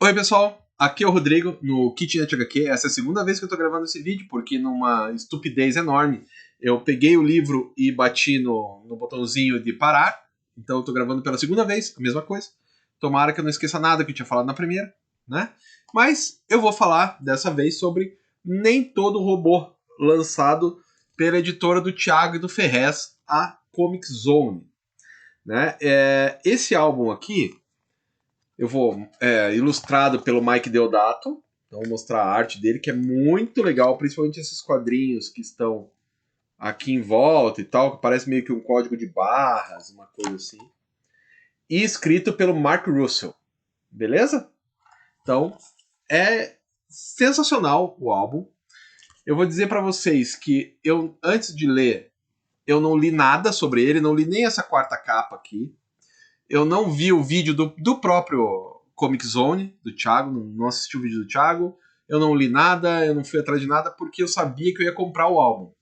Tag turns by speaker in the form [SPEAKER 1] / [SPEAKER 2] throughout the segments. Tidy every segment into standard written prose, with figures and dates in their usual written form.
[SPEAKER 1] Oi pessoal, aqui é o Rodrigo no Kitnet HQ. Essa é a segunda vez que eu tô gravando esse vídeo, porque numa estupidez enorme eu peguei o livro e bati no botãozinho de parar. Então eu tô gravando pela segunda vez, a mesma coisa. Tomara que eu não esqueça nada que eu tinha falado na primeira, né? Mas eu vou falar dessa vez sobre Nem Todo Robô, lançado pela editora do Thiago e do Ferrez, a Comic Zone. Né? Esse álbum aqui eu vou ilustrado pelo Mike Deodato. Então vou mostrar a arte dele, que é muito legal, principalmente esses quadrinhos que estão aqui em volta e tal, que parece meio que um código de barras, uma coisa assim. E escrito pelo Mark Russell. Beleza? Então, é sensacional o álbum. Eu vou dizer para vocês que eu, antes de ler, eu não li nada sobre ele, não li nem essa quarta capa aqui. Eu não vi o vídeo do próprio Comic Zone, do Thiago, não assisti o vídeo do Thiago, eu não li nada, eu não fui atrás de nada, porque eu sabia que eu ia comprar o álbum.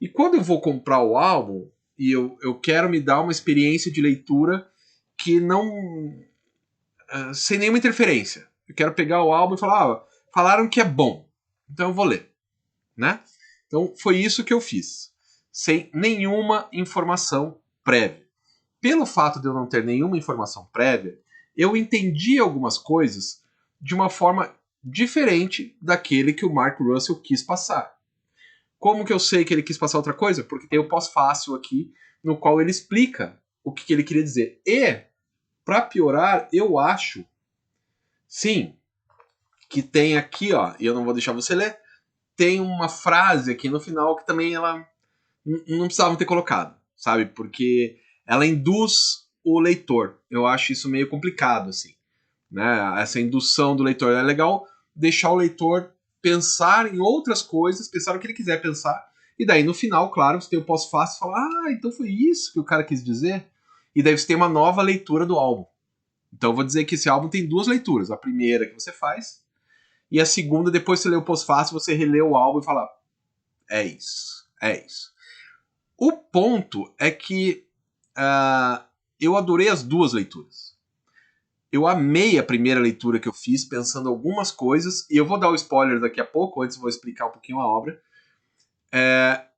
[SPEAKER 1] E quando eu vou comprar o álbum, e eu quero me dar uma experiência de leitura que não... sem nenhuma interferência. Eu quero pegar o álbum e falar, falaram que é bom, então eu vou ler, né? Então foi isso que eu fiz, sem nenhuma informação prévia. Pelo fato de eu não ter nenhuma informação prévia, eu entendi algumas coisas de uma forma diferente daquele que o Mark Russell quis passar. Como que eu sei que ele quis passar outra coisa? Porque tem o pós-fácil aqui, no qual ele explica o que ele queria dizer. E, para piorar, eu acho, sim, que tem aqui, ó, e eu não vou deixar você ler, tem uma frase aqui no final que também ela não precisavam ter colocado, sabe? Porque ela induz o leitor. Eu acho isso meio complicado, assim. Né? Essa indução do leitor. É legal deixar o leitor pensar em outras coisas, pensar no que ele quiser pensar, e daí no final, claro, você tem o pós-fácil e fala, então foi isso que o cara quis dizer. E daí você tem uma nova leitura do álbum. Então eu vou dizer que esse álbum tem duas leituras. A primeira que você faz, e a segunda, depois que você lê o pós-fácil, você relê o álbum e fala, é isso, é isso. O ponto é que eu adorei as duas leituras. Eu amei a primeira leitura que eu fiz, pensando algumas coisas, e eu vou dar o spoiler daqui a pouco, antes eu vou explicar um pouquinho a obra.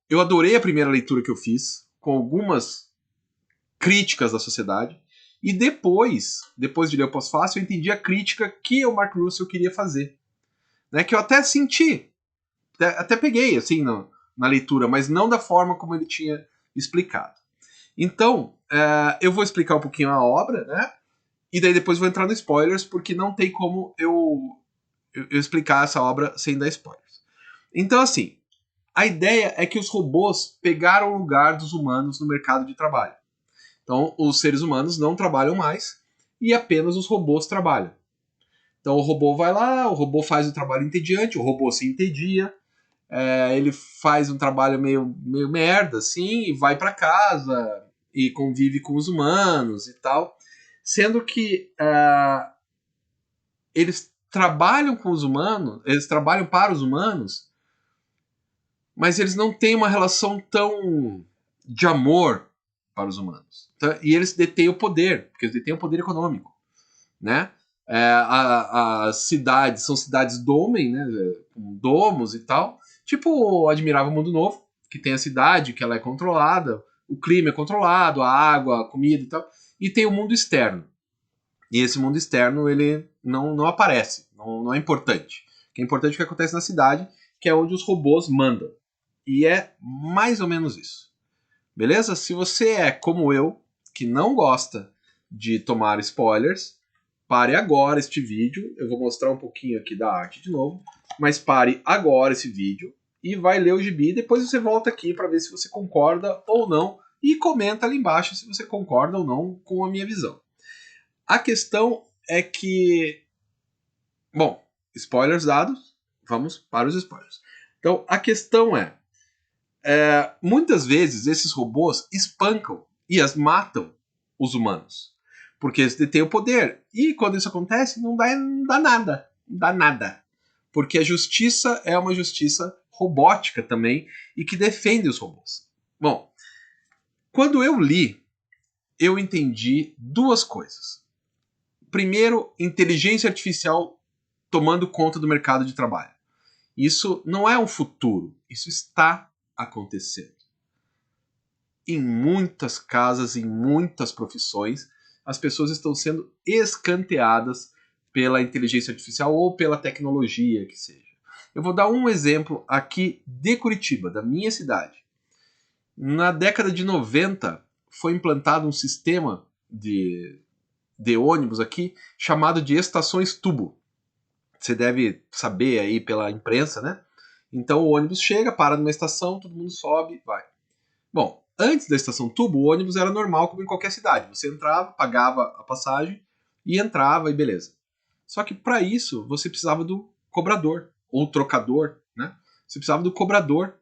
[SPEAKER 1] Eu adorei a primeira leitura que eu fiz, com algumas críticas da sociedade, e depois de ler o pós-fácil, eu entendi a crítica que o Mark Russell queria fazer. Né, que eu até senti, até peguei assim na leitura, mas não da forma como ele tinha explicado. Então, eu vou explicar um pouquinho a obra, né? E daí depois vou entrar no spoilers, porque não tem como eu explicar essa obra sem dar spoilers. Então, assim, a ideia é que os robôs pegaram o lugar dos humanos no mercado de trabalho. Então, os seres humanos não trabalham mais e apenas os robôs trabalham. Então, o robô vai lá, o robô faz o trabalho entediante, o robô se entedia, ele faz um trabalho meio merda, assim, e vai para casa e convive com os humanos e tal. Sendo que eles trabalham com os humanos, eles trabalham para os humanos, mas eles não têm uma relação tão de amor para os humanos. E eles detêm o poder, porque eles detêm o poder econômico, né? As cidades são cidades domen, né? Com domos e tal. Tipo o Admirável Mundo Novo, que tem a cidade, que ela é controlada, o clima é controlado, a água, a comida e tal. E tem o mundo externo. E esse mundo externo, ele não aparece, não é importante. O que é importante é o que acontece na cidade, que é onde os robôs mandam. E é mais ou menos isso. Beleza? Se você é como eu, que não gosta de tomar spoilers, pare agora este vídeo. Eu vou mostrar um pouquinho aqui da arte de novo, mas pare agora esse vídeo e vai ler o gibi. Depois você volta aqui para ver se você concorda ou não e comenta ali embaixo se você concorda ou não com a minha visão. A questão é que... Bom, spoilers dados, vamos para os spoilers. Então, a questão muitas vezes esses robôs espancam e as matam os humanos. Porque eles detêm o poder. E quando isso acontece, não dá nada. Não dá nada. Porque a justiça é uma justiça robótica também e que defende os robôs. Bom, quando eu li, eu entendi duas coisas. Primeiro, inteligência artificial tomando conta do mercado de trabalho. Isso não é um futuro, isso está acontecendo. Em muitas casas, em muitas profissões, as pessoas estão sendo escanteadas pela inteligência artificial ou pela tecnologia que seja. Eu vou dar um exemplo aqui de Curitiba, da minha cidade. Na década de 90, foi implantado um sistema de ônibus aqui chamado de estações tubo. Você deve saber aí pela imprensa, né? Então o ônibus chega, para numa estação, todo mundo sobe, vai. Bom, antes da estação tubo, o ônibus era normal como em qualquer cidade. Você entrava, pagava a passagem e entrava e beleza. Só que para isso você precisava do cobrador ou trocador, né? Você precisava do cobrador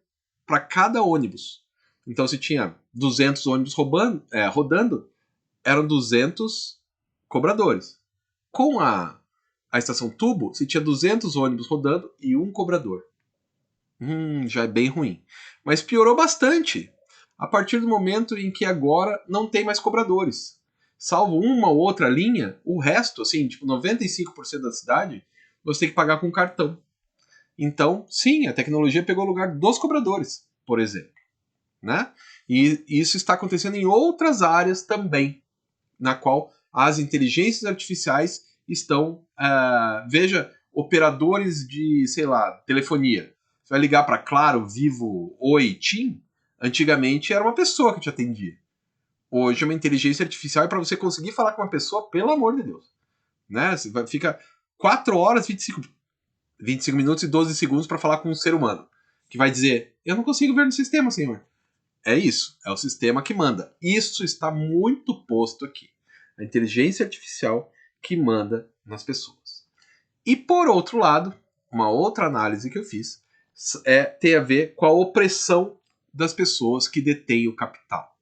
[SPEAKER 1] para cada ônibus. Então se tinha 200 ônibus rodando, eram 200 cobradores. Com a estação tubo, se tinha 200 ônibus rodando e um cobrador. Já é bem ruim. Mas piorou bastante a partir do momento em que agora não tem mais cobradores. Salvo uma ou outra linha, o resto, assim, tipo 95% da cidade, você tem que pagar com cartão. Então, sim, a tecnologia pegou o lugar dos cobradores, por exemplo. Né? E isso está acontecendo em outras áreas também, na qual as inteligências artificiais estão, veja, operadores de, sei lá, telefonia. Você vai ligar para Claro, Vivo, Oi, TIM, antigamente era uma pessoa que te atendia. Hoje é uma inteligência artificial e para você conseguir falar com uma pessoa, pelo amor de Deus. Né? Você fica 4 horas, 25 minutos e 12 segundos para falar com um ser humano. Que vai dizer, eu não consigo ver no sistema, senhor. É isso, é o sistema que manda. Isso está muito posto aqui. A inteligência artificial que manda nas pessoas. E por outro lado, uma outra análise que eu fiz tem a ver com a opressão das pessoas que detêm o capital.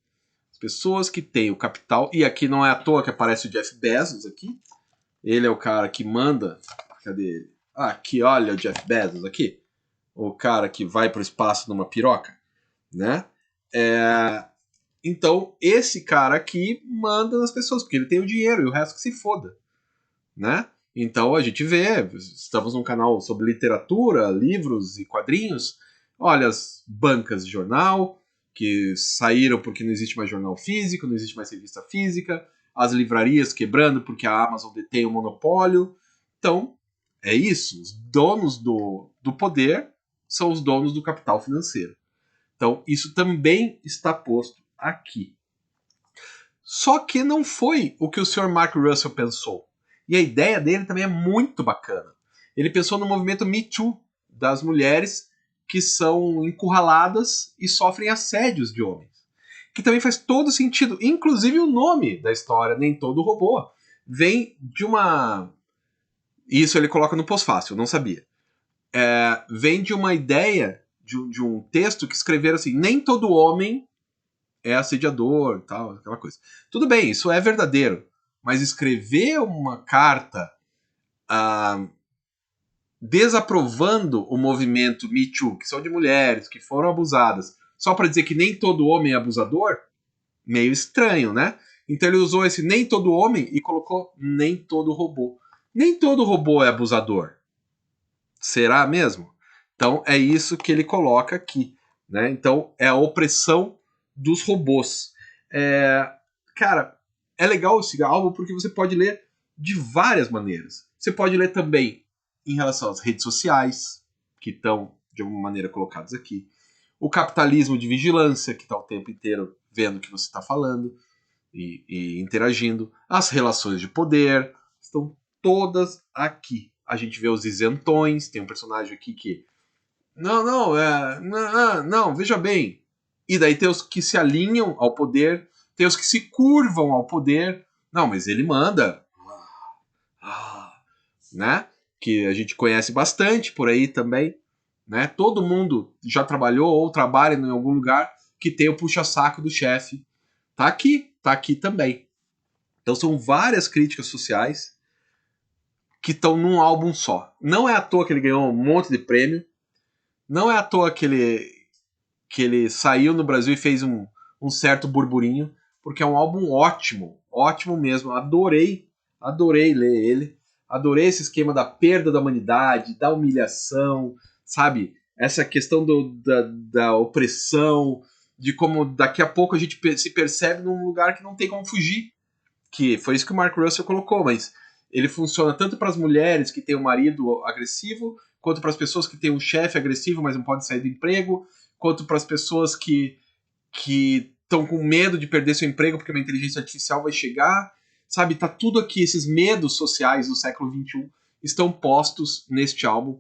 [SPEAKER 1] As pessoas que têm o capital, e aqui não é à toa que aparece o Jeff Bezos aqui. Ele é o cara que manda. Cadê ele? Aqui, olha o Jeff Bezos aqui. O cara que vai para o espaço numa piroca, né? Então, esse cara aqui manda nas pessoas, porque ele tem o dinheiro e o resto que se foda, né? Então a gente vê, estamos num canal sobre literatura, livros e quadrinhos. Olha as bancas de jornal que saíram porque não existe mais jornal físico, não existe mais revista física, as livrarias quebrando porque a Amazon detém o monopólio. Então, é isso. Os donos do poder são os donos do capital financeiro. Então, isso também está posto aqui. Só que não foi o que o Sr. Mark Russell pensou. E a ideia dele também é muito bacana. Ele pensou no movimento Me Too, das mulheres que são encurraladas e sofrem assédios de homens. Que também faz todo sentido. Inclusive o nome da história, Nem Todo Robô, vem de uma... Isso ele coloca no pós-fácil, eu não sabia. Vem de uma ideia, de um texto que escreveram assim, nem todo homem é assediador, tal, aquela coisa. Tudo bem, isso é verdadeiro, mas escrever uma carta desaprovando o movimento Me Too, que são de mulheres que foram abusadas, só para dizer que nem todo homem é abusador, meio estranho, né? Então ele usou esse nem todo homem e colocou nem todo robô. Nem todo robô é abusador. Será mesmo? Então é isso que ele coloca aqui, né? Então é a opressão dos robôs. Cara, é legal esse álbum porque você pode ler de várias maneiras. Você pode ler também em relação às redes sociais, que estão de alguma maneira colocadas aqui. O capitalismo de vigilância, que está o tempo inteiro vendo o que você está falando e interagindo. As relações de poder estão todas aqui. A gente vê os isentões, tem um personagem aqui que... Não, veja bem. E daí tem os que se alinham ao poder, tem os que se curvam ao poder. Não, mas ele manda. Né? Que a gente conhece bastante por aí também. Né? Todo mundo já trabalhou ou trabalha em algum lugar que tem o puxa-saco do chefe. Tá aqui também. Então são várias críticas sociais que estão num álbum só. Não é à toa que ele ganhou um monte de prêmio. Não é à toa que ele saiu no Brasil e fez um certo burburinho, porque é um álbum ótimo, ótimo mesmo. Adorei Adorei ler ele. Adorei esse esquema da perda da humanidade, da humilhação, sabe? Essa questão da opressão, de como daqui a pouco a gente se percebe num lugar que não tem como fugir. Que foi isso que o Mark Russell colocou, mas ele funciona tanto para as mulheres que têm um marido agressivo, quanto para as pessoas que têm um chefe agressivo, mas não podem sair do emprego, quanto para as pessoas que estão com medo de perder seu emprego porque uma inteligência artificial vai chegar. Sabe, tá tudo aqui, esses medos sociais do século XXI estão postos neste álbum,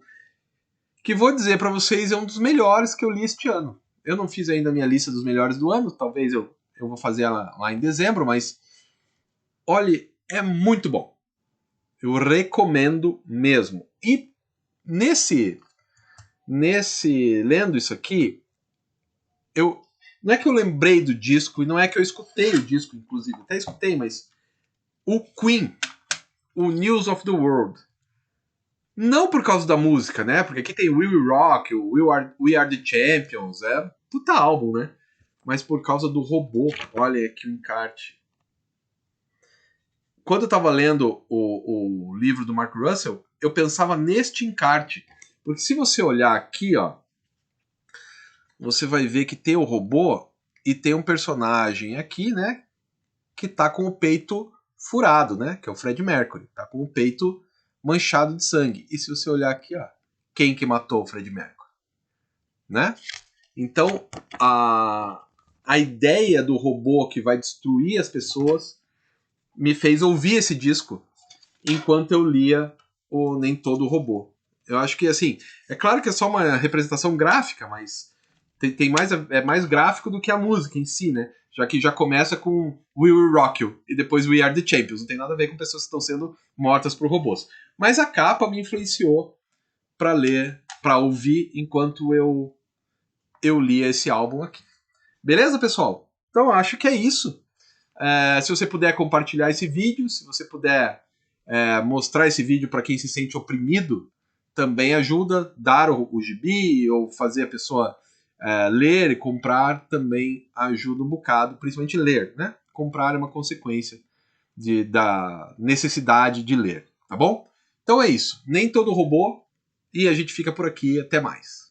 [SPEAKER 1] que vou dizer para vocês é um dos melhores que eu li este ano. Eu não fiz ainda a minha lista dos melhores do ano, talvez eu vou fazer ela lá em dezembro, mas olhe, é muito bom. Eu recomendo mesmo. E lendo isso aqui, não é que eu lembrei do disco, e não é que eu escutei o disco, inclusive, até escutei, mas o Queen, o News of the World, não por causa da música, né? Porque aqui tem We Will Rock, We Are the Champions, é puta álbum, né? Mas por causa do robô. Olha aqui o encarte. Quando eu tava lendo o livro do Mark Russell, eu pensava neste encarte. Porque se você olhar aqui, ó, você vai ver que tem o robô e tem um personagem aqui, né? Que tá com o peito furado, né? Que é o Fred Mercury. Tá com o peito manchado de sangue. E se você olhar aqui, ó, quem que matou o Fred Mercury? Né? Então, a ideia do robô que vai destruir as pessoas me fez ouvir esse disco enquanto eu lia o Nem Todo Robô. Eu acho que, assim, é claro que é só uma representação gráfica, mas é mais gráfico do que a música em si, né? Já que já começa com We Will Rock You e depois We Are the Champions. Não tem nada a ver com pessoas que estão sendo mortas por robôs. Mas a capa me influenciou para ler, para ouvir enquanto eu lia esse álbum aqui. Beleza, pessoal? Então acho que é isso. Se você puder compartilhar esse vídeo, se você puder mostrar esse vídeo para quem se sente oprimido, também ajuda. Dar o gibi ou fazer a pessoa ler e comprar também ajuda um bocado, principalmente ler, né? Comprar é uma consequência da necessidade de ler, tá bom? Então é isso. Nem todo robô, e a gente fica por aqui. Até mais.